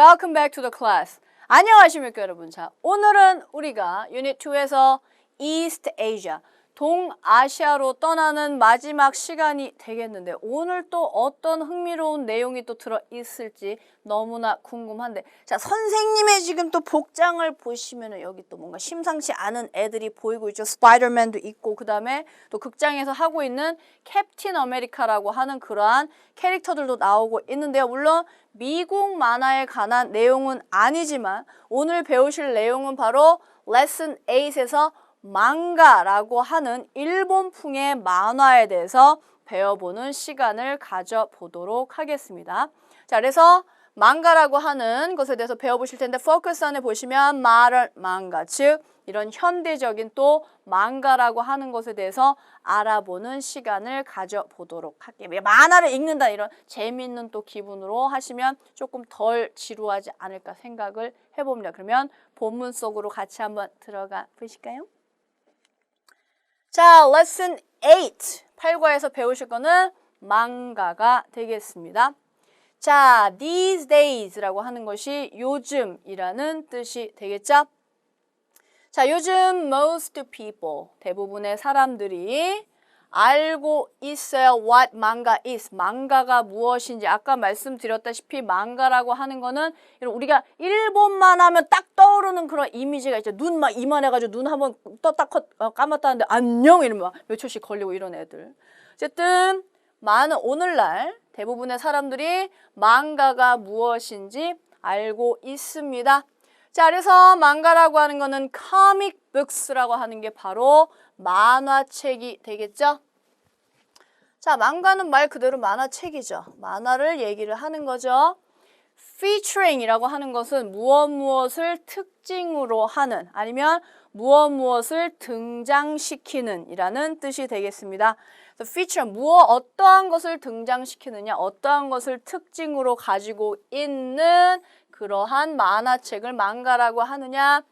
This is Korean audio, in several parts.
Welcome back to the class. 안녕하십니까 여러분. 자, 오늘은 우리가 Unit 2에서 East Asia, 동아시아로 떠나는 마지막 시간이 되겠는데 오늘 또 어떤 흥미로운 내용이 또 들어있을지 너무나 궁금한데 자, 선생님의 지금 또 복장을 보시면은 여기 또 뭔가 심상치 않은 애들이 보이고 있죠. 스파이더맨도 있고 그 다음에 또 극장에서 하고 있는 캡틴 아메리카라고 하는 그러한 캐릭터들도 나오고 있는데요. 물론 미국 만화에 관한 내용은 아니지만 오늘 배우실 내용은 바로 레슨 8에서 망가라고 하는 일본풍의 만화에 대해서 배워보는 시간을 가져보도록 하겠습니다. 자, 그래서 망가라고 하는 것에 대해서 배워보실 텐데 포커스 안에 보시면 modern 망가, 즉 이런 현대적인 또 망가라고 하는 것에 대해서 알아보는 시간을 가져보도록 할게요. 만화를 읽는다 이런 재미있는 또 기분으로 하시면 조금 덜 지루하지 않을까 생각을 해봅니다. 그러면 본문 속으로 같이 한번 들어가 보실까요? 자, lesson 8. 8과에서 배우실 거는 망가가 되겠습니다. 자, these days라고 하는 것이 요즘이라는 뜻이 되겠죠? 자, 요즘 most people, 대부분의 사람들이 알고 있어요. What manga is. 망가가 무엇인지. 아까 말씀드렸다시피 망가라고 하는 거는 우리가 일본만 하면 딱 떠오르는 그런 이미지가 있죠. 눈 막 이만해가지고 눈 한번 떴다 감았다 하는데 안녕 이러면 몇 초씩 걸리고 이런 애들. 어쨌든 많은 오늘날 대부분의 사람들이 망가가 무엇인지 알고 있습니다. 자, 그래서 망가라고 하는 거는 comic books라고 하는 게 바로 만화책이 되겠죠? 자, 망가는 말 그대로 만화책이죠. 만화를 얘기를 하는 거죠. featuring이라고 하는 것은 무엇을 특징으로 하는 아니면 무엇을 등장시키는 이라는 뜻이 되겠습니다. feature, 어떠한 것을 등장시키느냐, 어떠한 것을 특징으로 가지고 있는 그러한 만화책을 망가라고 하느냐.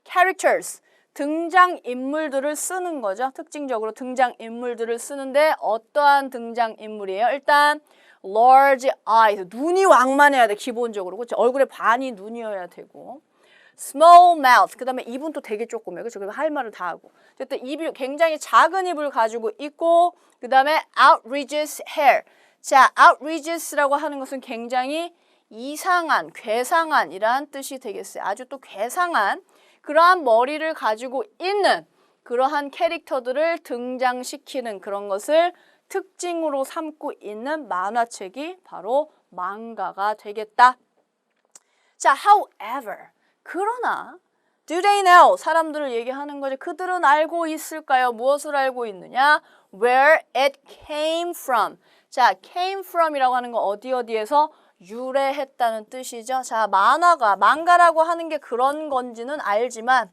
characters, 등장인물들을 쓰는 거죠. 특징적으로 등장인물들을 쓰는데 어떠한 등장인물이에요? 일단 large eyes, 눈이 왕만해야 돼. 기본적으로. 그렇죠? 얼굴에 반이 눈이어야 되고 small mouth, 그 다음에 입은 또 되게 조그매요. 그렇죠? 그리고 할 말을 다 하고 어쨌든 입이 굉장히 작은 입을 가지고 있고 그 다음에 outrageous hair. 자, outrageous라고 하는 것은 굉장히 이상한, 괴상한 이란 뜻이 되겠어요. 아주 또 괴상한 그러한 머리를 가지고 있는 그러한 캐릭터들을 등장시키는 그런 것을 특징으로 삼고 있는 만화책이 바로 망가가 되겠다. 자, however, 그러나 do they know? 사람들을 얘기하는 거죠. 그들은 알고 있을까요? 무엇을 알고 있느냐? Where it came from. 자, came from이라고 하는 건 어디에서 유래했다는 뜻이죠. 자, 망가라고 하는 게 그런 건지는 알지만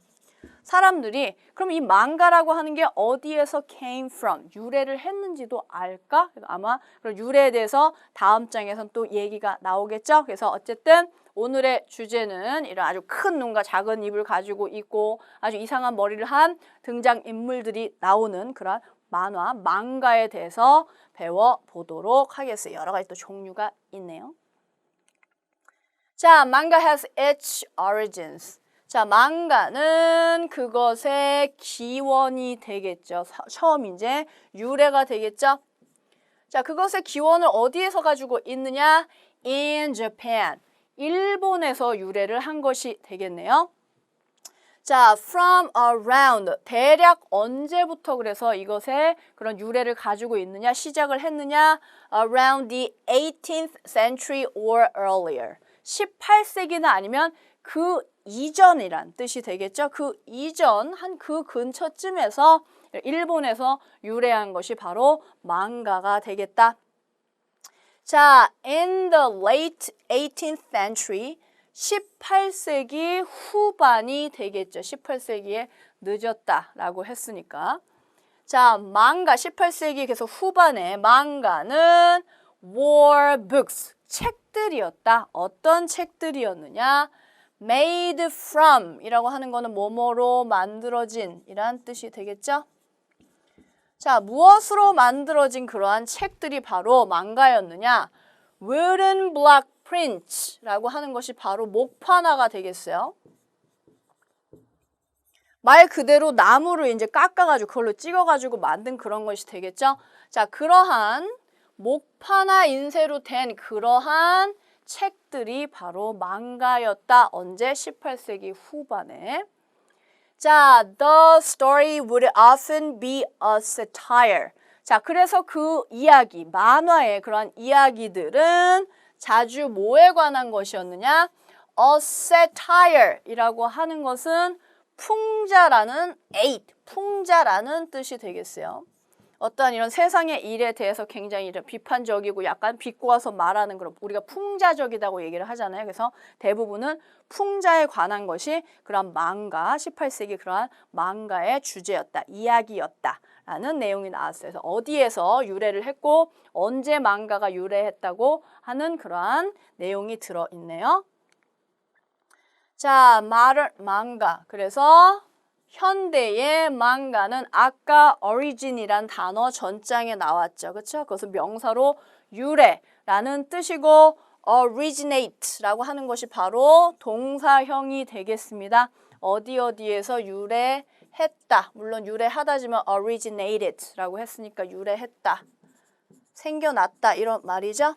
사람들이 그럼 이 망가라고 하는 게 어디에서 came from, 유래를 했는지도 알까? 아마 그런 유래에 대해서 다음 장에선 또 얘기가 나오겠죠. 그래서 어쨌든 오늘의 주제는 이런 아주 큰 눈과 작은 입을 가지고 있고 아주 이상한 머리를 한 등장인물들이 나오는 그런 만화, 망가에 대해서 배워보도록 하겠어요. 여러 가지 또 종류가 있네요. 자, manga has its origins. 자, 망가는 그것의 기원이 되겠죠. 처음 이제 유래가 되겠죠. 자, 그것의 기원을 어디에서 가지고 있느냐? In Japan. 일본에서 유래를 한 것이 되겠네요. 자, from around. 대략 언제부터 그래서 이것의 그런 유래를 가지고 있느냐? 시작을 했느냐? Around the 18th century or earlier. 18세기나 아니면 그 이전이란 뜻이 되겠죠. 그 이전 한 그 근처쯤에서 일본에서 유래한 것이 바로 망가가 되겠다. 자, in the late 18th century, 18세기 후반이 되겠죠. 18세기에 늦었다라고 했으니까. 자, 망가 18세기 그래서 후반에 망가는 war books, 책들이었다. 어떤 책들이었느냐? made from 이라고 하는 거는 뭐뭐로 만들어진 이란 뜻이 되겠죠? 자, 무엇으로 만들어진 그러한 책들이 바로 망가였느냐? wooden block branch라고 하는 것이 바로 목판화가 되겠어요. 말 그대로 나무를 이제 깎아가지고 그걸로 찍어가지고 만든 그런 것이 되겠죠. 자, 그러한 목판화 인쇄로 된 그러한 책들이 바로 망가였다. 언제? 18세기 후반에. 자, the story would often be a satire. 자, 그래서 그 이야기, 만화의 그러한 이야기들은 자주 뭐에 관한 것이었느냐? A satire이라고 하는 것은 풍자라는 풍자라는 뜻이 되겠어요. 어떠한 이런 세상의 일에 대해서 굉장히 비판적이고 약간 비꼬아서 말하는 그런 우리가 풍자적이라고 얘기를 하잖아요. 그래서 대부분은 풍자에 관한 것이 그런 망가, 18세기 그러한 망가의 주제였다, 이야기였다 라는 내용이 나왔어요. 그래서 어디에서 유래를 했고 언제 망가가 유래했다고 하는 그러한 내용이 들어있네요. 자, 망가. 그래서 현대의 망가는 아까 origin이란 단어 전장에 나왔죠. 그렇죠? 그것은 명사로 유래라는 뜻이고 originate라고 하는 것이 바로 동사형이 되겠습니다. 어디에서 유래했다. 물론 유래하다지만 originated라고 했으니까 유래했다. 생겨났다 이런 말이죠.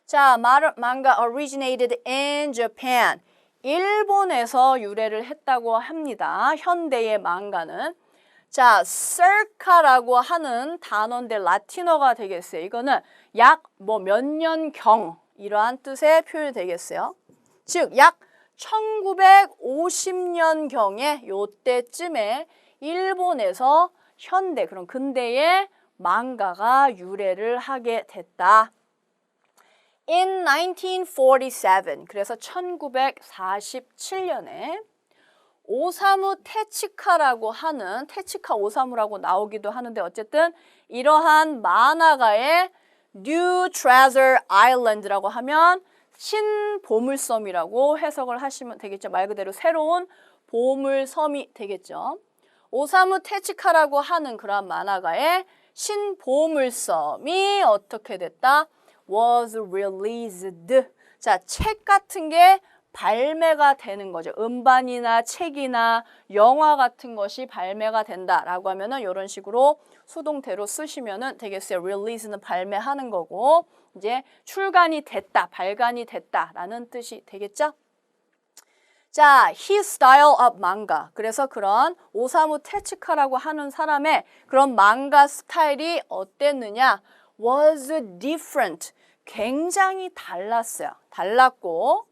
자, 망가 originated in Japan. 일본에서 유래를 했다고 합니다. 현대의 망가는. 자, circa라고 하는 단어인데 라틴어가 되겠어요. 이거는 약 몇 년경 이러한 뜻의 표현이 되겠어요. 즉, 약 1950년경에 요때쯤에 일본에서 현대, 그런 근대의 망가가 유래를 하게 됐다. In 1947, 그래서 1947년에 오사무 테치카라고 하는, 테치카 오사무라고 나오기도 하는데 어쨌든 이러한 만화가의 New Treasure Island라고 하면 신보물섬이라고 해석을 하시면 되겠죠. 말 그대로 새로운 보물섬이 되겠죠. 오사무 테치카라고 하는 그러한 만화가의 신보물섬이 어떻게 됐다? was released. 자, 책 같은 게 발매가 되는 거죠. 음반이나 책이나 영화 같은 것이 발매가 된다라고 하면은 이런 식으로 수동태로 쓰시면은 되겠어요. release는 발매하는 거고 이제 출간이 됐다, 발간이 됐다라는 뜻이 되겠죠? 자, his style of manga. 그래서 그런 오사무 테츠카라고 하는 사람의 그런 망가 스타일이 어땠느냐? was different. 굉장히 달랐어요. 달랐고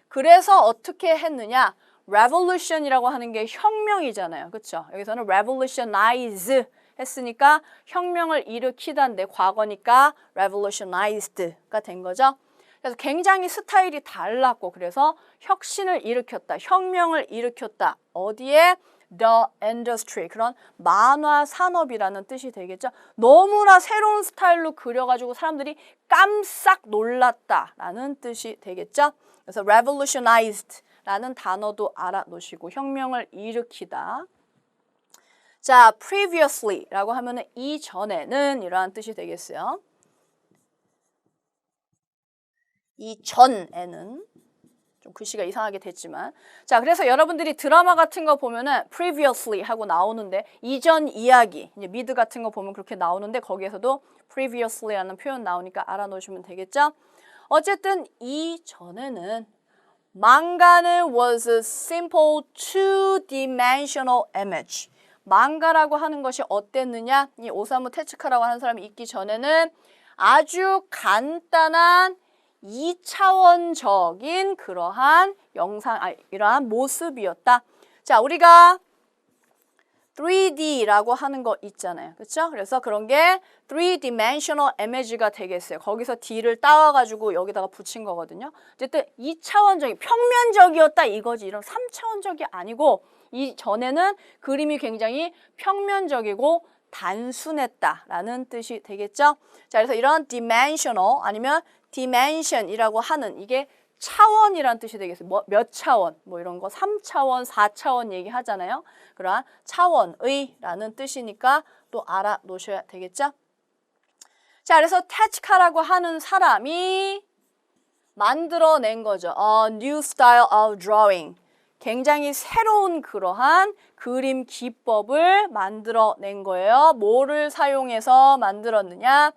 그래서 어떻게 했느냐? revolution이라고 하는 게 혁명이잖아요. 그렇죠? 여기서는 revolutionize 했으니까 혁명을 일으키다인데 과거니까 revolutionized가 된 거죠. 그래서 굉장히 스타일이 달랐고 그래서 혁신을 일으켰다. 혁명을 일으켰다. 어디에? The industry. 그런 만화 산업이라는 뜻이 되겠죠. 너무나 새로운 스타일로 그려가지고 사람들이 깜짝 놀랐다라는 뜻이 되겠죠. 그래서 revolutionized라는 단어도 알아놓으시고 혁명을 일으키다. 자, previously라고 하면은 이전에는 이러한 뜻이 되겠어요. 이전에는 좀 글씨가 이상하게 됐지만 자, 그래서 여러분들이 드라마 같은 거 보면은 previously 하고 나오는데 이전 이야기, 이제 미드 같은 거 보면 그렇게 나오는데 거기에서도 previously라는 표현 나오니까 알아놓으시면 되겠죠. 어쨌든 이전에는 망가는 was a simple two-dimensional image. 망가라고 하는 것이 어땠느냐? 이 오사무 테츠카라고 하는 사람이 있기 전에는 아주 간단한 2차원적인 그러한 이러한 모습이었다. 자, 우리가 3D라고 하는 거 있잖아요. 그렇죠? 그래서 그런 게 3dimensional image가 되겠어요. 거기서 D를 따와가지고 여기다가 붙인 거거든요. 어쨌든 2차원적인, 평면적이었다 이거지. 이런 3차원적이 아니고 이전에는 그림이 굉장히 평면적이고 단순했다라는 뜻이 되겠죠. 자, 그래서 이런 dimensional 아니면 dimension이라고 하는 이게 차원이란 뜻이 되겠어요. 몇 차원, 이런 거 3차원, 4차원 얘기하잖아요. 그러한 차원의라는 뜻이니까 또 알아놓으셔야 되겠죠. 자, 그래서 테츠카라고 하는 사람이 만들어낸 거죠. A new style of drawing. 굉장히 새로운 그러한 그림 기법을 만들어낸 거예요. 뭐를 사용해서 만들었느냐?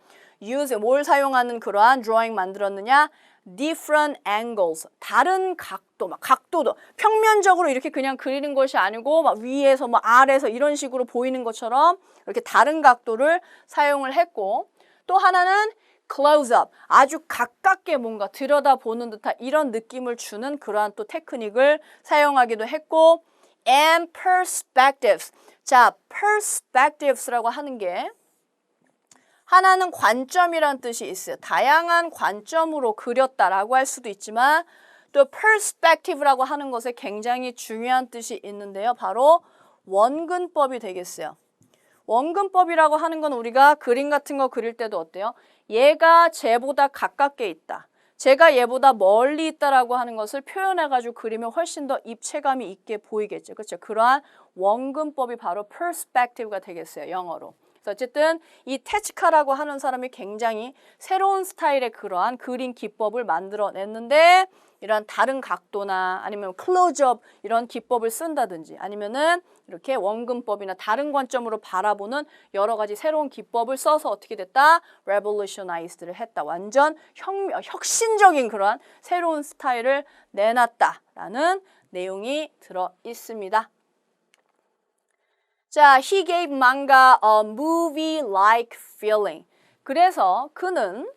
뭘 사용하는 그러한 drawing 만들었느냐? Different angles. 다른 각도, 각도도 평면적으로 이렇게 그냥 그리는 것이 아니고 막 위에서 뭐 아래에서 이런 식으로 보이는 것처럼 이렇게 다른 각도를 사용을 했고, 또 하나는 close-up, 아주 가깝게 뭔가 들여다보는 듯한 이런 느낌을 주는 그러한 또 테크닉을 사용하기도 했고, and perspectives. 자, perspectives라고 하는 게 하나는 관점이란 뜻이 있어요. 다양한 관점으로 그렸다라고 할 수도 있지만 또 perspective라고 하는 것에 굉장히 중요한 뜻이 있는데요. 바로 원근법이 되겠어요. 원근법이라고 하는 건 우리가 그림 같은 거 그릴 때도 어때요? 얘가 쟤보다 가깝게 있다. 쟤가 얘보다 멀리 있다라고 하는 것을 표현해가지고 그리면 훨씬 더 입체감이 있게 보이겠죠. 그렇죠? 그러한 원근법이 바로 perspective가 되겠어요. 영어로. 그래서 어쨌든 이 테치카라고 하는 사람이 굉장히 새로운 스타일의 그러한 그림 기법을 만들어냈는데 이런 다른 각도나 아니면 클로즈업 이런 기법을 쓴다든지 아니면은 이렇게 원근법이나 다른 관점으로 바라보는 여러 가지 새로운 기법을 써서 어떻게 됐다? revolutionized를 했다. 완전 혁신적인 그러한 새로운 스타일을 내놨다라는 내용이 들어 있습니다. 자, he gave manga a movie-like feeling. 그래서 그는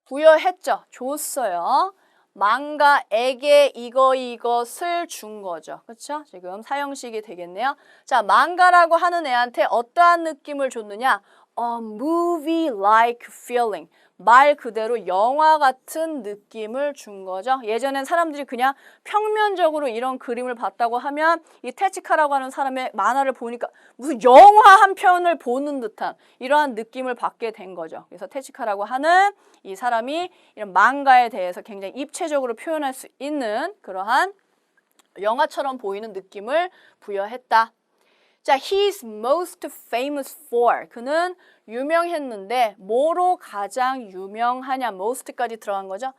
부여했죠. 줬어요. 망가에게 이것을 준 거죠. 그렇죠? 지금 사형식이 되겠네요. 자, 망가라고 하는 애한테 어떠한 느낌을 줬느냐? A movie-like feeling. 말 그대로 영화 같은 느낌을 준 거죠. 예전엔 사람들이 그냥 평면적으로 이런 그림을 봤다고 하면 이 테치카라고 하는 사람의 만화를 보니까 무슨 영화 한 편을 보는 듯한 이러한 느낌을 받게 된 거죠. 그래서 테치카라고 하는 이 사람이 이런 망가에 대해서 굉장히 입체적으로 표현할 수 있는 그러한 영화처럼 보이는 느낌을 부여했다. 자, he's most famous for. 그는 유명했는데 뭐로 가장 유명하냐? most까지 들어간 거죠.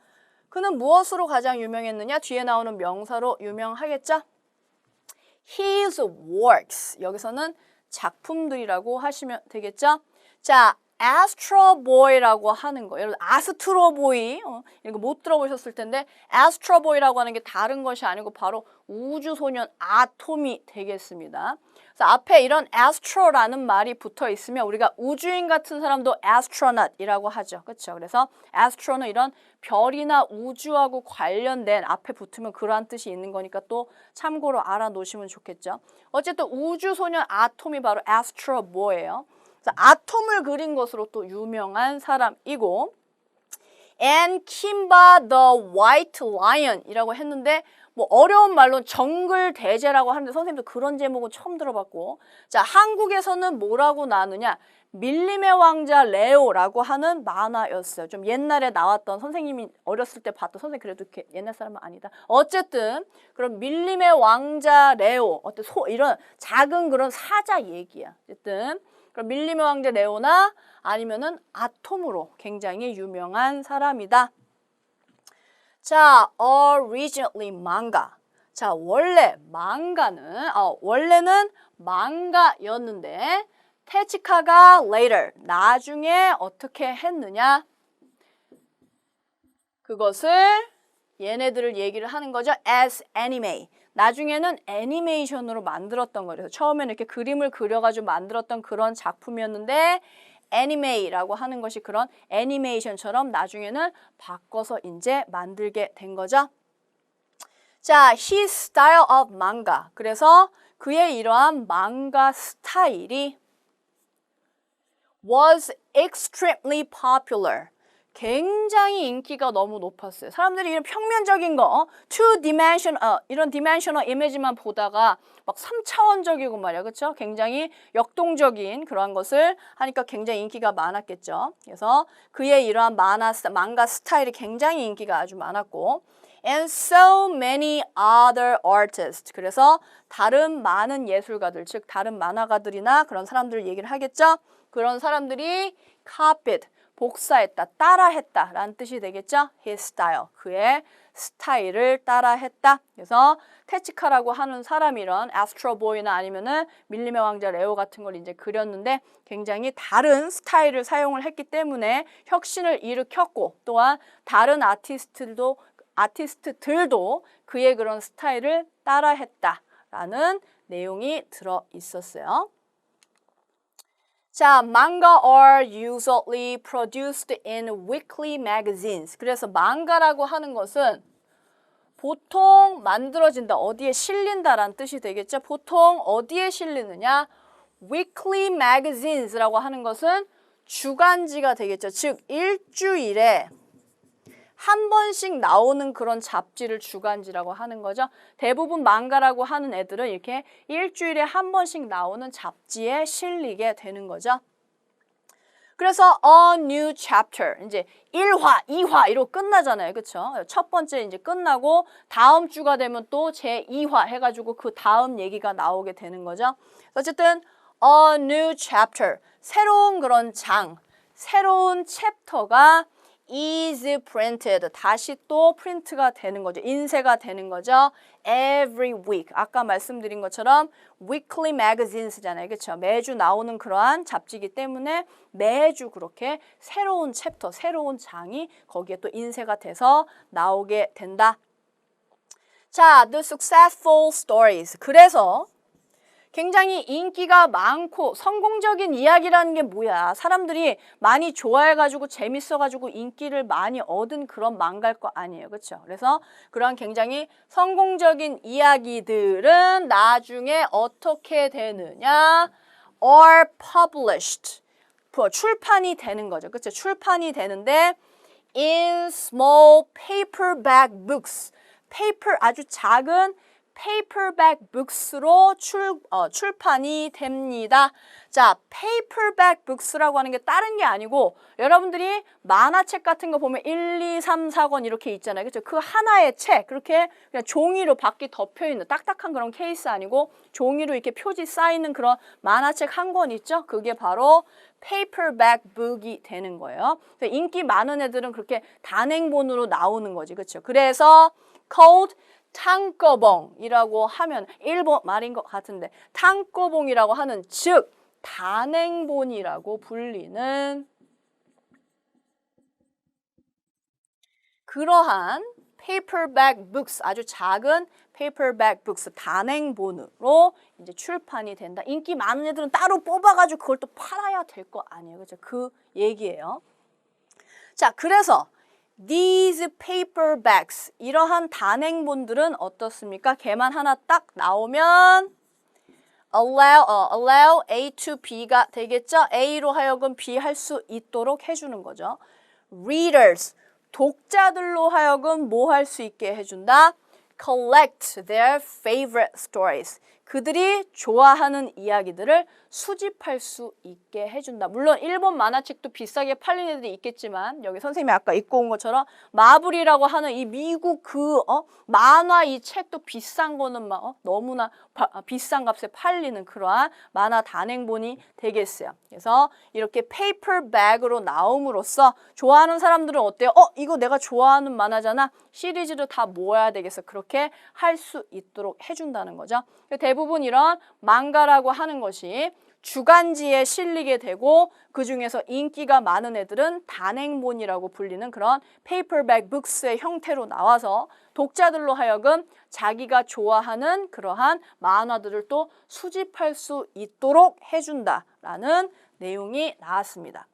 그는 무엇으로 가장 유명했느냐? 뒤에 나오는 명사로 유명하겠죠? His works. 여기서는 작품들이라고 하시면 되겠죠? 자, Astro Boy라고 하는 거. 여러분 아스트로 보이 이거 못 들어보셨을 텐데 Astro Boy라고 하는 게 다른 것이 아니고 바로 우주소년 아톰이 되겠습니다. 그래서 앞에 이런 astro라는 말이 붙어 있으면 우리가 우주인 같은 사람도 astronaut이라고 하죠. 그렇죠? 그래서 astro는 이런 별이나 우주하고 관련된 앞에 붙으면 그러한 뜻이 있는 거니까 또 참고로 알아놓으시면 좋겠죠. 어쨌든 우주소년 아톰이 바로 Astro Boy예요. 그래서 아톰을 그린 것으로 또 유명한 사람이고 and Kimba the White Lion이라고 했는데 뭐 어려운 말로는 정글 대제라고 하는데 선생님도 그런 제목은 처음 들어봤고 자 한국에서는 뭐라고 나누냐 밀림의 왕자 레오라고 하는 만화였어요. 좀 옛날에 나왔던 선생님이 어렸을 때 봤던 선생님 그래도 이렇게 옛날 사람은 아니다. 어쨌든 그럼 밀림의 왕자 레오 어떤 이런 작은 그런 사자 얘기야. 어쨌든 그럼 밀림의 왕자 레오나 아니면은 아톰으로 굉장히 유명한 사람이다. 자, originally manga. 자, 원래 망가는 원래는 망가였는데 테치카가 later 나중에 어떻게 했느냐? 그것을 얘네들을 얘기를 하는 거죠. as anime. 나중에는 애니메이션으로 만들었던 거예요. 처음에는 이렇게 그림을 그려가지고 만들었던 그런 작품이었는데 애니메이라고 하는 것이 그런 애니메이션처럼 나중에는 바꿔서 이제 만들게 된 거죠. 자, his style of manga. 그래서 그의 이러한 망가 스타일이 was extremely popular. 굉장히 인기가 너무 높았어요. 사람들이 이런 평면적인 거, 이런 dimensional 이미지만 보다가 막 3차원적이고 말이야. 그렇죠? 굉장히 역동적인 그러한 것을 하니까 굉장히 인기가 많았겠죠. 그래서 그의 이러한 망가 스타일이 굉장히 인기가 아주 많았고 and so many other artists. 그래서 다른 많은 예술가들, 즉 다른 만화가들이나 그런 사람들 얘기를 하겠죠. 그런 사람들이 copied. 복사했다, 따라했다 라는 뜻이 되겠죠? His style, 그의 스타일을 따라했다. 그래서 테치카라고 하는 사람이 이런 아스트로보이나 아니면은 밀림의 왕자 레오 같은 걸 이제 그렸는데 굉장히 다른 스타일을 사용을 했기 때문에 혁신을 일으켰고 또한 다른 아티스트들도 그의 그런 스타일을 따라했다라는 내용이 들어 있었어요. 자, manga are usually produced in weekly magazines. 그래서 망가라고 하는 것은 보통 만들어진다, 어디에 실린다라는 뜻이 되겠죠. 보통 어디에 실리느냐? weekly magazines라고 하는 것은 주간지가 되겠죠. 즉 일주일에 한 번씩 나오는 그런 잡지를 주간지라고 하는 거죠. 대부분 망가라고 하는 애들은 이렇게 일주일에 한 번씩 나오는 잡지에 실리게 되는 거죠. 그래서 a new chapter, 이제 1화, 2화 이러고 끝나잖아요. 그렇죠? 첫 번째 이제 끝나고 다음 주가 되면 또 제2화 해가지고 그 다음 얘기가 나오게 되는 거죠. 어쨌든 a new chapter, 새로운 그런 장, 새로운 챕터가 is printed, 다시 또 프린트가 되는 거죠. 인쇄가 되는 거죠. Every week, 아까 말씀드린 것처럼 weekly magazines잖아요. 그렇죠? 매주 나오는 그러한 잡지이기 때문에 매주 그렇게 새로운 챕터, 새로운 장이 거기에 또 인쇄가 돼서 나오게 된다. 자, the successful stories. 그래서 굉장히 인기가 많고 성공적인 이야기라는 게 뭐야? 사람들이 많이 좋아해가지고 재밌어가지고 인기를 많이 얻은 그런 망가일 거 아니에요. 그렇죠? 그래서 그런 굉장히 성공적인 이야기들은 나중에 어떻게 되느냐? are published. 출판이 되는 거죠. 그렇죠? 출판이 되는데 in small paperback books. paper 아주 작은 paperback books로 출판이 됩니다. 자, paperback books라고 하는 게 다른 게 아니고 여러분들이 만화책 같은 거 보면 1, 2, 3, 4권 이렇게 있잖아요. 그렇죠? 그 하나의 책, 그렇게 그냥 종이로 바퀴 덮여 있는 딱딱한 그런 케이스 아니고 종이로 이렇게 표지 쌓이는 그런 만화책 한 권 있죠? 그게 바로 paperback book이 되는 거예요. 인기 많은 애들은 그렇게 단행본으로 나오는 거지. 그렇죠? 그래서 called 탕꺼봉이라고 하면 일본 말인 것 같은데 탕꺼봉이라고 하는 즉 단행본이라고 불리는 그러한 paperback books, 아주 작은 paperback books, 단행본으로 이제 출판이 된다. 인기 많은 애들은 따로 뽑아가지고 그걸 또 팔아야 될 거 아니에요. 그렇죠? 그 얘기예요. 자, 그래서 these paperbacks, 이러한 단행본들은 어떻습니까? 걔만 하나 딱 나오면 allow A to B가 되겠죠? A로 하여금 B 할 수 있도록 해주는 거죠. readers, 독자들로 하여금 뭐 할 수 있게 해준다? collect their favorite stories. 그들이 좋아하는 이야기들을 수집할 수 있게 해준다. 물론 일본 만화책도 비싸게 팔리는 애들이 있겠지만 여기 선생님이 아까 읽고 온 것처럼 마블이라고 하는 이 미국 만화 이 책도 비싼 거는 막 너무나 비싼 값에 팔리는 그러한 만화 단행본이 되겠어요. 그래서 이렇게 페이퍼백으로 나옴으로써 좋아하는 사람들은 어때요? 이거 내가 좋아하는 만화잖아. 시리즈를 다 모아야 되겠어. 그렇게 할 수 있도록 해준다는 거죠. 대부분 이런 망가라고 하는 것이 주간지에 실리게 되고 그 중에서 인기가 많은 애들은 단행본이라고 불리는 그런 페이퍼백 북스의 형태로 나와서 독자들로 하여금 자기가 좋아하는 그러한 만화들을 또 수집할 수 있도록 해준다라는 내용이 나왔습니다.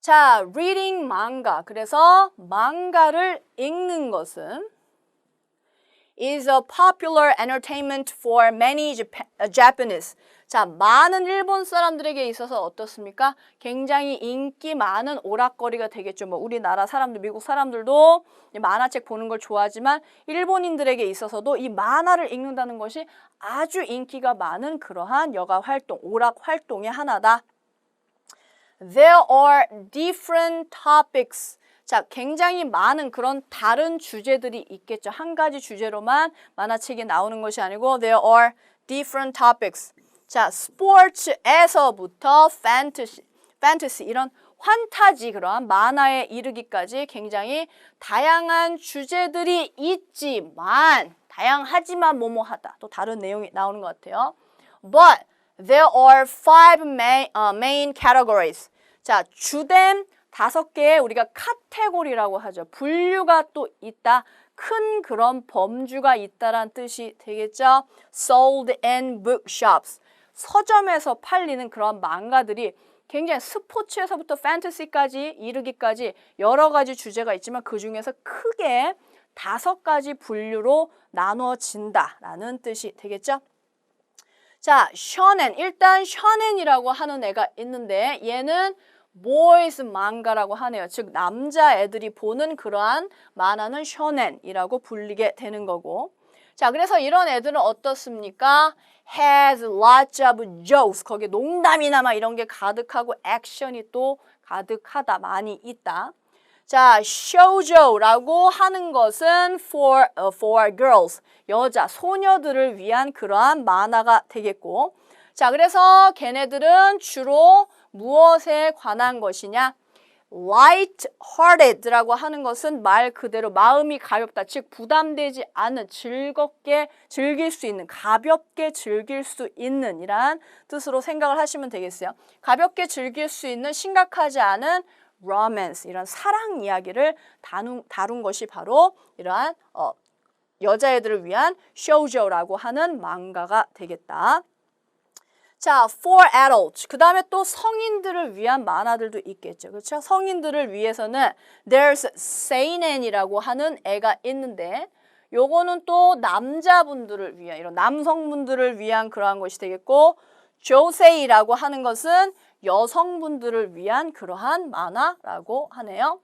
자, reading manga. 그래서 망가를 읽는 것은 is a popular entertainment for many Japanese. 자, 많은 일본 사람들에게 있어서 어떻습니까? 굉장히 인기 많은 오락거리가 되겠죠. 뭐 우리나라 사람들, 미국 사람들도 만화책 보는 걸 좋아하지만 일본인들에게 있어서도 이 만화를 읽는다는 것이 아주 인기가 많은 그러한 여가 활동, 오락 활동의 하나다. There are different topics. 자, 굉장히 많은 그런 다른 주제들이 있겠죠. 한 가지 주제로만 만화책이 나오는 것이 아니고 there are different topics. 자, 스포츠에서부터 fantasy 이런 환타지 그러한 만화에 이르기까지 굉장히 다양한 주제들이 있지만 다양하지만 뭐뭐하다. 또 다른 내용이 나오는 것 같아요. But there are five main categories. 자, 주된 5개의 우리가 카테고리라고 하죠. 분류가 또 있다. 큰 그런 범주가 있다란 뜻이 되겠죠. Sold in bookshops. 서점에서 팔리는 그런 망가들이 굉장히 스포츠에서부터 판타지까지 이르기까지 여러 가지 주제가 있지만 그 중에서 크게 5가지 분류로 나눠진다라는 뜻이 되겠죠. 자, 셔넨. 일단 셔넨이라고 하는 애가 있는데 얘는 boys 망가라고 하네요. 즉 남자애들이 보는 그러한 만화는 셔넨이라고 불리게 되는 거고. 자, 그래서 이런 애들은 어떻습니까? has lots of jokes. 거기에 농담이나 막 이런 게 가득하고 액션이 또 가득하다. 많이 있다. 자, shoujo라고 하는 것은 for girls. 여자, 소녀들을 위한 그러한 만화가 되겠고. 자, 그래서 걔네들은 주로 무엇에 관한 것이냐? light-hearted라고 하는 것은 말 그대로 마음이 가볍다. 즉 부담되지 않은 즐겁게 즐길 수 있는 가볍게 즐길 수 있는 이란 뜻으로 생각을 하시면 되겠어요. 가볍게 즐길 수 있는 심각하지 않은 romance 이런 사랑 이야기를 다룬 것이 바로 이러한 여자애들을 위한 shoujo라고 하는 망가가 되겠다. 자, for adults. 그 다음에 또 성인들을 위한 만화들도 있겠죠. 그렇죠? 성인들을 위해서는 there's seinen이라고 하는 애가 있는데 요거는 또 남자분들을 위한 이런 남성분들을 위한 그러한 것이 되겠고 josei라고 하는 것은 여성분들을 위한 그러한 만화라고 하네요.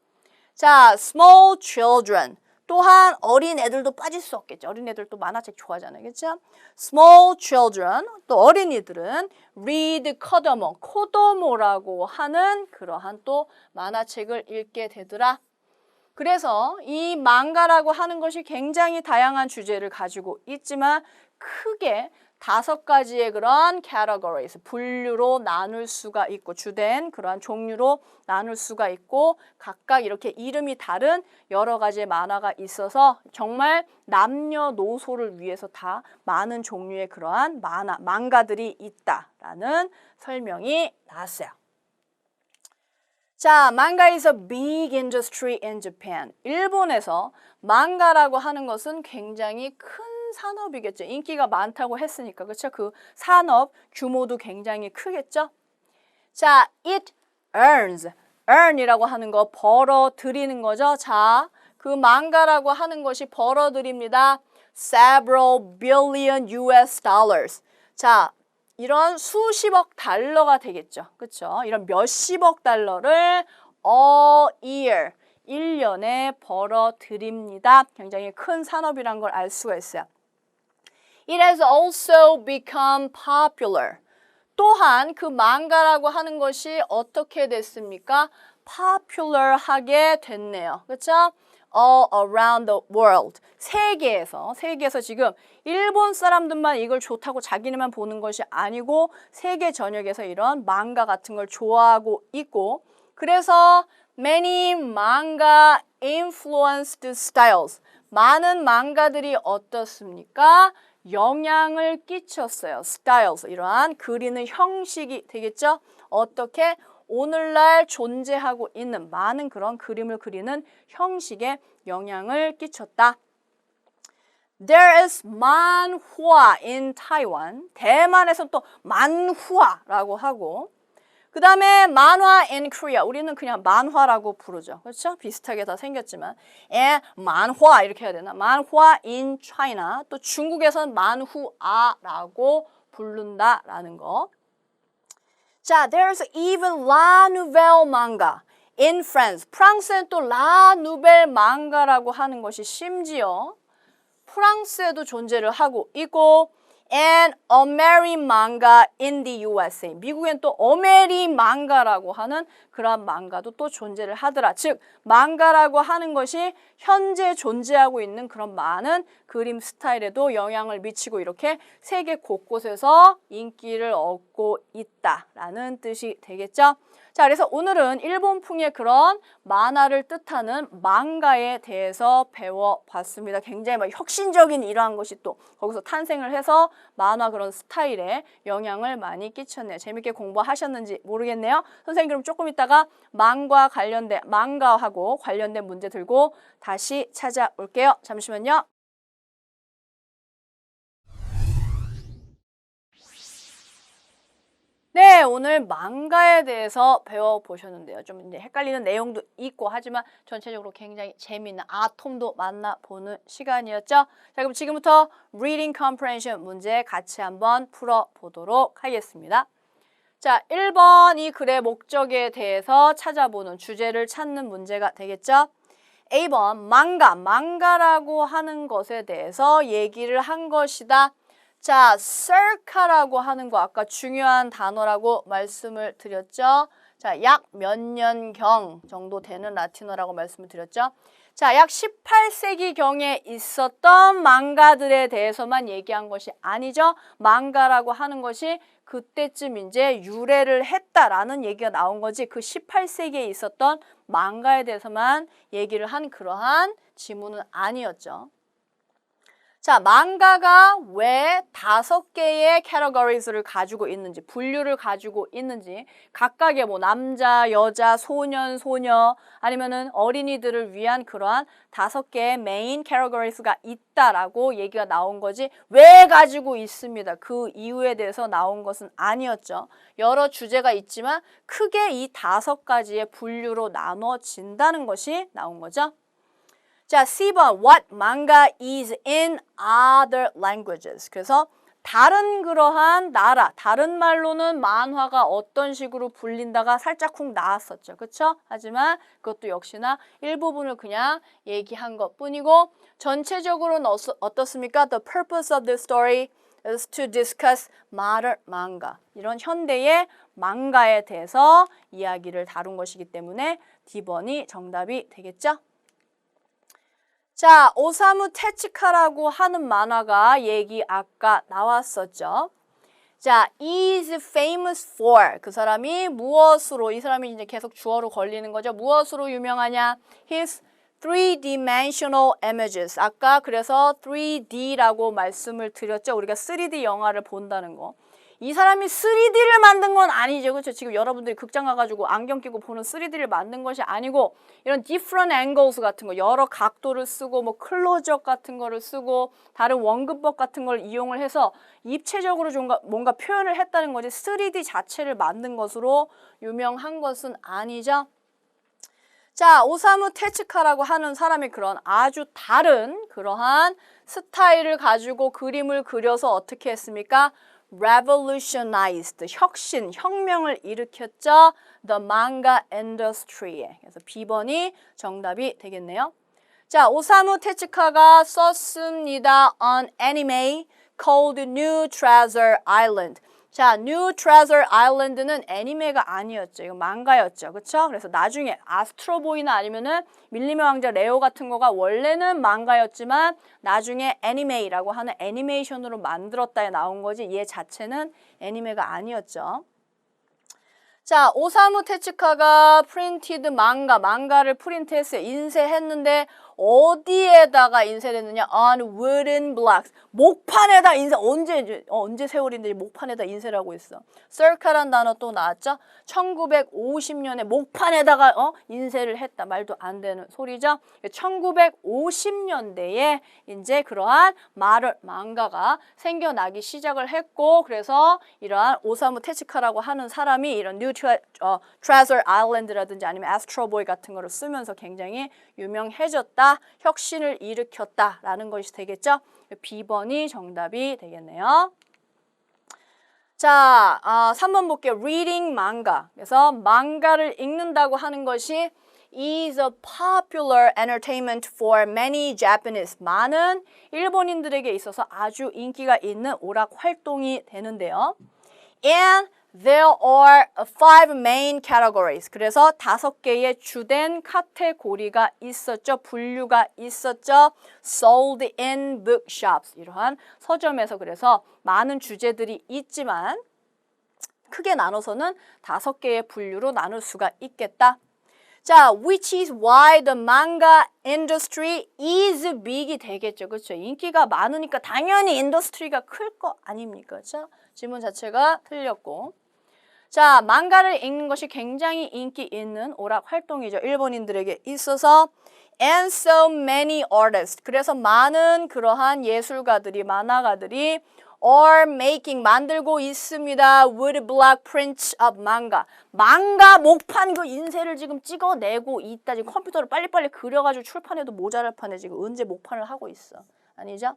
자, small children. 또한 어린 애들도 빠질 수 없겠죠. 어린 애들도 만화책 좋아하잖아요. 그렇죠? Small children, 또 어린이들은 read 코도모라고 하는 그러한 또 만화책을 읽게 되더라. 그래서 이 망가라고 하는 것이 굉장히 다양한 주제를 가지고 있지만 크게 5가지의 그런 categories, 분류로 나눌 수가 있고 주된 그러한 종류로 나눌 수가 있고 각각 이렇게 이름이 다른 여러 가지의 만화가 있어서 정말 남녀노소를 위해서 다 많은 종류의 그러한 망가들이 있다라는 설명이 나왔어요. 자, 망가 is a big industry in Japan. 일본에서 망가라고 하는 것은 굉장히 큰 산업이겠죠. 인기가 많다고 했으니까. 그렇죠? 그 산업 규모도 굉장히 크겠죠? 자, it earns. earn이라고 하는 거 벌어들이는 거죠. 자, 그 망가라고 하는 것이 벌어들입니다. several billion US dollars. 자, 이런 수십억 달러가 되겠죠. 그렇죠? 이런 몇십억 달러를 a year, 1년에 벌어들입니다. 굉장히 큰 산업이란 걸 알 수가 있어요. It has also become popular. 또한 그 망가라고 하는 것이 어떻게 됐습니까? popular하게 됐네요. 그렇죠? All around the world. 세계에서 지금 일본 사람들만 이걸 좋다고 자기네만 보는 것이 아니고 세계 전역에서 이런 망가 같은 걸 좋아하고 있고 그래서 many manga influenced styles. 많은 망가들이 어떻습니까? 영향을 끼쳤어요. styles, 이러한 그리는 형식이 되겠죠? 어떻게? 오늘날 존재하고 있는 많은 그런 그림을 그리는 형식에 영향을 끼쳤다. There is manhwa in Taiwan. 대만에서 또 만화라고 하고 그 다음에 만화 in Korea. 우리는 그냥 만화라고 부르죠. 그렇죠? 비슷하게 다 생겼지만 만화 이렇게 해야 되나? 만화 in China. 또 중국에서는 만후아라고 부른다라는 거. 자, there's even La Nouvelle manga in France. 프랑스엔 또 라 누벨 망가라고 하는 것이 심지어 프랑스에도 존재를 하고 있고 and Omeri manga in the USA. 미국엔 또 어메리 망가라고 하는 그런 망가도 또 존재를 하더라. 즉, 망가라고 하는 것이 현재 존재하고 있는 그런 많은 그림 스타일에도 영향을 미치고 이렇게 세계 곳곳에서 인기를 얻고 있다라는 뜻이 되겠죠. 자, 그래서 오늘은 일본풍의 그런 만화를 뜻하는 망가에 대해서 배워봤습니다. 굉장히 막 혁신적인 이러한 것이 또 거기서 탄생을 해서 만화 그런 스타일에 영향을 많이 끼쳤네요. 재밌게 공부하셨는지 모르겠네요. 선생님 그럼 조금 있다가 망가하고 관련된 문제 들고 다시 찾아올게요. 잠시만요. 네, 오늘 망가에 대해서 배워보셨는데요. 좀 이제 헷갈리는 내용도 있고 하지만 전체적으로 굉장히 재미있는 아톰도 만나보는 시간이었죠. 자, 그럼 지금부터 Reading Comprehension 문제 같이 한번 풀어보도록 하겠습니다. 자, 1번 이 글의 목적에 대해서 찾아보는 주제를 찾는 문제가 되겠죠. A번 망가라고 하는 것에 대해서 얘기를 한 것이다. 자, circa라고 하는 거 아까 중요한 단어라고 말씀을 드렸죠. 자, 약 몇 년경 정도 되는 라틴어라고 말씀을 드렸죠. 자, 약 18세기경에 있었던 망가들에 대해서만 얘기한 것이 아니죠. 망가라고 하는 것이 그때쯤 이제 유래를 했다라는 얘기가 나온 거지 그 18세기에 있었던 망가에 대해서만 얘기를 한 그러한 지문은 아니었죠. 자, 망가가 왜 5개의 categories를 가지고 있는지, 분류를 가지고 있는지, 각각의 뭐 남자, 여자, 소년, 소녀, 아니면은 어린이들을 위한 그러한 5개의 메인 categories가 있다라고 얘기가 나온 거지, 왜 가지고 있습니다. 그 이유에 대해서 나온 것은 아니었죠. 여러 주제가 있지만 크게 이 5가지의 분류로 나눠진다는 것이 나온 거죠. 자, C번 What manga is in other languages. 그래서 다른 그러한 나라, 다른 말로는 만화가 어떤 식으로 불린다가 살짝 쿵 나왔었죠. 그렇죠? 하지만 그것도 역시나 일부분을 그냥 얘기한 것뿐이고 전체적으로는 어떻습니까? The purpose of this story is to discuss modern manga. 이런 현대의 망가에 대해서 이야기를 다룬 것이기 때문에 D번이 정답이 되겠죠? 자, 오사무 테츠카라고 하는 만화가 얘기 아까 나왔었죠. 자, is famous for. 그 사람이 무엇으로, 이 사람이 이제 계속 주어로 걸리는 거죠. 무엇으로 유명하냐? His three-dimensional images. 아까 그래서 3D라고 말씀을 드렸죠. 우리가 3D 영화를 본다는 거. 이 사람이 3D를 만든 건 아니죠. 그렇죠? 지금 여러분들이 극장 가가지고 안경 끼고 보는 3D를 만든 것이 아니고 이런 different angles 같은 거 여러 각도를 쓰고 뭐 클로즈업 같은 거를 쓰고 다른 원근법 같은 걸 이용을 해서 입체적으로 뭔가 표현을 했다는 거지 3D 자체를 만든 것으로 유명한 것은 아니죠. 자, 오사무 테츠카라고 하는 사람이 그런 아주 다른 그러한 스타일을 가지고 그림을 그려서 어떻게 했습니까? revolutionized, 혁명을 일으켰죠. The manga industry에. 그래서 B번이 정답이 되겠네요. 자, 오사무 테츠카가 썼습니다. An anime called New Treasure Island. 자, New Treasure Island는 애니메가 아니었죠. 이거 망가였죠. 그렇죠? 그래서 나중에 아스트로보이나 아니면은 밀림의 왕자 레오 같은 거가 원래는 망가였지만 나중에 애니메이라고 하는 애니메이션으로 만들었다에 나온 거지 얘 자체는 애니메가 아니었죠. 자, 오사무 테츠카가 프린티드 망가를 프린트했어요. 인쇄했는데 어디에다가 인쇄를 했느냐? On wooden blocks. 목판에다 언제 세월인데 목판에다 인쇄를 하고 있어. circa란 단어 또 나왔죠? 1950년에 목판에다가 인쇄를 했다. 말도 안 되는 소리죠? 1950년대에 이제 그러한 망가가 생겨나기 시작을 했고 그래서 이러한 오사무 테츠카라고 하는 사람이 이런 New Treasure Island라든지 아니면 Astro Boy 같은 거를 쓰면서 굉장히 유명해졌다. 혁신을 일으켰다라는 것이 되겠죠. B번이 정답이 되겠네요. 자, 3번 볼게요. Reading manga. 그래서 망가를 읽는다고 하는 것이 is a popular entertainment for many Japanese. 많은 일본인들에게 있어서 아주 인기가 있는 오락 활동이 되는데요. And there are 5 main categories. 그래서 5개의 주된 카테고리가 있었죠. 분류가 있었죠. Sold in bookshops. 이러한 서점에서 그래서 많은 주제들이 있지만 크게 나눠서는 5개의 분류로 나눌 수가 있겠다. 자, which is why the manga industry is big이 되겠죠. 그렇죠? 인기가 많으니까 당연히 인더스트리가 클 거 아닙니까? 자, 질문 자체가 틀렸고. 자, 망가를 읽는 것이 굉장히 인기 있는 오락 활동이죠. 일본인들에게 있어서 and so many artists. 그래서 많은 그러한 예술가들이, 만화가들이 are making, 만들고 있습니다. wood block prints of manga. 망가 목판 그 인쇄를 지금 찍어내고 있다. 지금 컴퓨터로 빨리빨리 그려가지고 출판해도 모자랄 판에 지금 언제 목판을 하고 있어. 아니죠?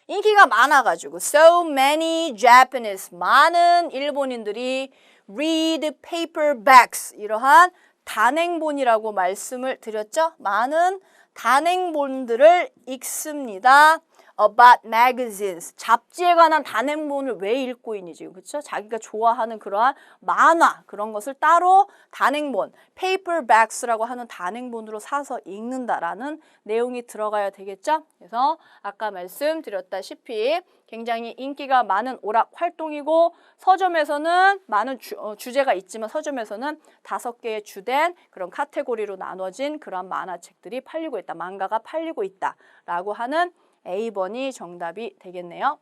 인기가 많아가지고 so many Japanese, 많은 일본인들이 read paperbacks, 이러한 단행본이라고 말씀을 드렸죠. 많은 단행본들을 읽습니다. about magazines, 잡지에 관한 단행본을 왜 읽고 있니 지금, 그렇죠? 자기가 좋아하는 그러한 만화 그런 것을 따로 단행본, paperbacks라고 하는 단행본으로 사서 읽는다라는 내용이 들어가야 되겠죠? 그래서 아까 말씀드렸다시피 굉장히 인기가 많은 오락 활동이고 서점에서는 많은 주제가 있지만 서점에서는 5개의 주된 그런 카테고리로 나눠진 그런 만화책들이 팔리고 있다, 망가가 팔리고 있다라고 하는 A번이 정답이 되겠네요.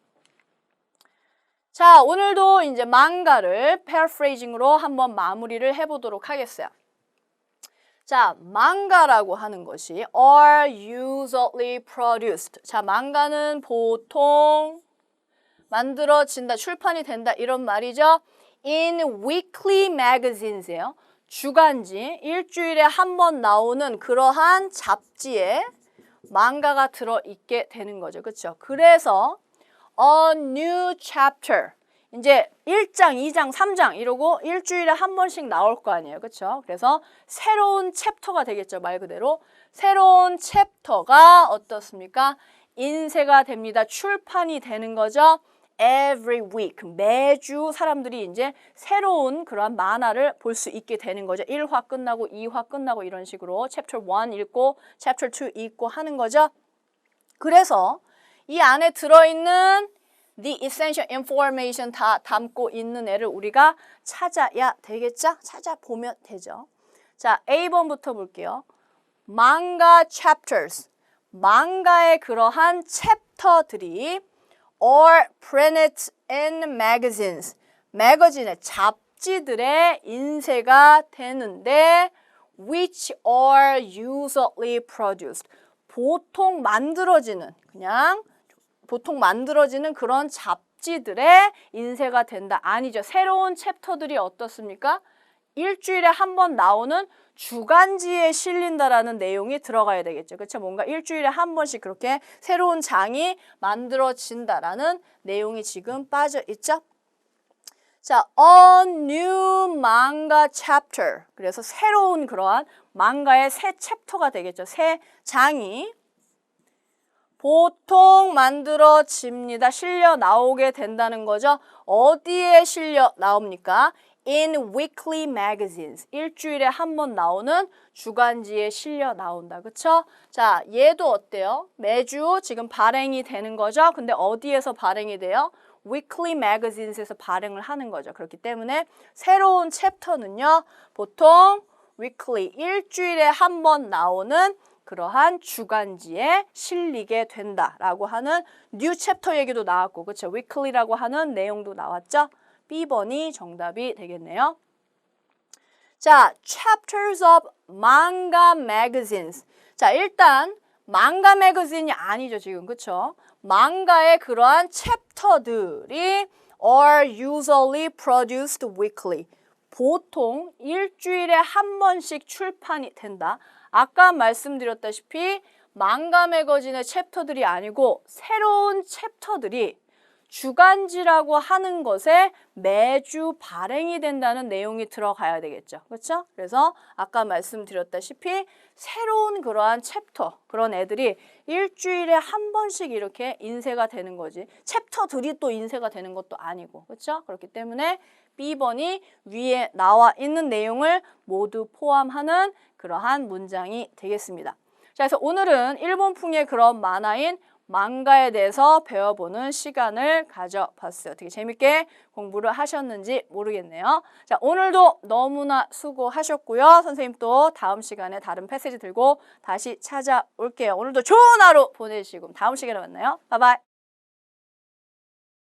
자, 오늘도 이제 망가를 paraphrasing으로 한번 마무리를 해보도록 하겠어요. 자, 망가라고 하는 것이 are usually produced. 자, 망가는 보통 만들어진다, 출판이 된다 이런 말이죠. in weekly magazines예요. 주간지, 일주일에 한 번 나오는 그러한 잡지에 망가가 들어있게 되는 거죠. 그렇죠? 그래서 a new chapter, 이제 1장, 2장, 3장 이러고 일주일에 한 번씩 나올 거 아니에요. 그렇죠? 그래서 새로운 챕터가 되겠죠. 말 그대로 새로운 챕터가 어떻습니까? 인쇄가 됩니다. 출판이 되는 거죠. Every week, 매주 사람들이 이제 새로운 그런 만화를 볼 수 있게 되는 거죠. 1화 끝나고 2화 끝나고 이런 식으로 Chapter 1 읽고 Chapter 2 읽고 하는 거죠. 그래서 이 안에 들어있는 the essential information 다 담고 있는 애를 우리가 찾아야 되겠죠? 찾아보면 되죠. 자, A번부터 볼게요. manga chapters, 망가의 그러한 챕터들이 or printed in magazines, 매거진의 잡지들의 인쇄가 되는데 which are usually produced, 보통 만들어지는, 그냥 보통 만들어지는 그런 잡지들의 인쇄가 된다. 아니죠. 새로운 챕터들이 어떻습니까? 일주일에 한 번 나오는 주간지에 실린다라는 내용이 들어가야 되겠죠. 그렇죠? 뭔가 일주일에 한 번씩 그렇게 새로운 장이 만들어진다라는 내용이 지금 빠져 있죠. 자, a new manga chapter. 그래서 새로운 그러한 망가의 새 챕터가 되겠죠. 새 장이 보통 만들어집니다. 실려 나오게 된다는 거죠. 어디에 실려 나옵니까? In weekly magazines. 일주일에 한 번 나오는 주간지에 실려 나온다. 그쵸? 자, 얘도 어때요? 매주 지금 발행이 되는 거죠. 근데 어디에서 발행이 돼요? weekly magazines에서 발행을 하는 거죠. 그렇기 때문에 새로운 챕터는요, 보통 weekly, 일주일에 한 번 나오는 그러한 주간지에 실리게 된다라고 하는 new chapter 얘기도 나왔고, 그렇죠? weekly라고 하는 내용도 나왔죠? B번이 정답이 되겠네요. 자, chapters of manga magazines. 자, 일단 망가 매거진이 아니죠, 지금. 그쵸? 망가의 그러한 챕터들이 are usually produced weekly. 보통 일주일에 한 번씩 출판이 된다. 아까 말씀드렸다시피 망가 매거진의 챕터들이 아니고 새로운 챕터들이 주간지라고 하는 것에 매주 발행이 된다는 내용이 들어가야 되겠죠. 그렇죠? 그래서 아까 말씀드렸다시피 새로운 그러한 챕터, 그런 애들이 일주일에 한 번씩 이렇게 인쇄가 되는 거지. 챕터들이 또 인쇄가 되는 것도 아니고. 그렇죠? 그렇기 때문에 B번이 위에 나와 있는 내용을 모두 포함하는 그러한 문장이 되겠습니다. 자, 그래서 오늘은 일본풍의 그런 만화인 망가에 대해서 배워보는 시간을 가져봤어요. 되게 재밌게 공부를 하셨는지 모르겠네요. 자, 오늘도 너무나 수고하셨고요. 선생님 또 다음 시간에 다른 패시지 들고 다시 찾아올게요. 오늘도 좋은 하루 보내시고 다음 시간에 만나요. 바이바이.